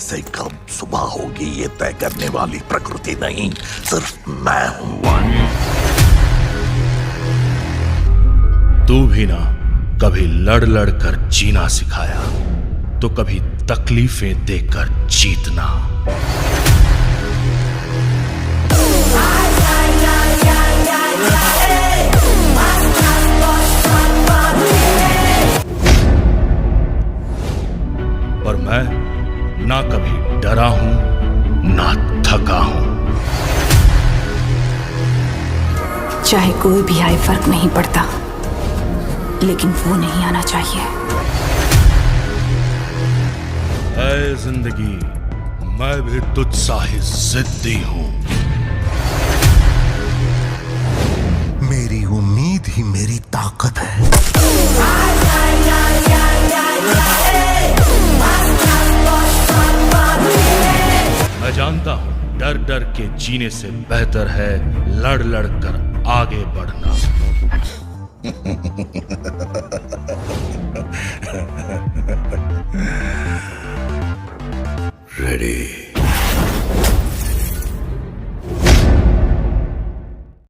से कब सुबह होगी ये तय करने वाली प्रकृति नहीं, सिर्फ मैं हूं। तू भी ना कभी लड़ लड़ कर जीना सिखाया तो कभी तकलीफें देकर जीतना। पर मैं ना कभी डरा हूं ना थका हूं। चाहे कोई भी आए फर्क नहीं पड़ता, लेकिन वो नहीं आना चाहिए। ऐ जिंदगी, मैं भी तुझसा ही जिद्दी हूं। मेरी उम्मीद ही मेरी ताकत है। मैं जानता हूं डर डर के जीने से बेहतर है लड़ लड़ कर आगे बढ़ना। रेडी।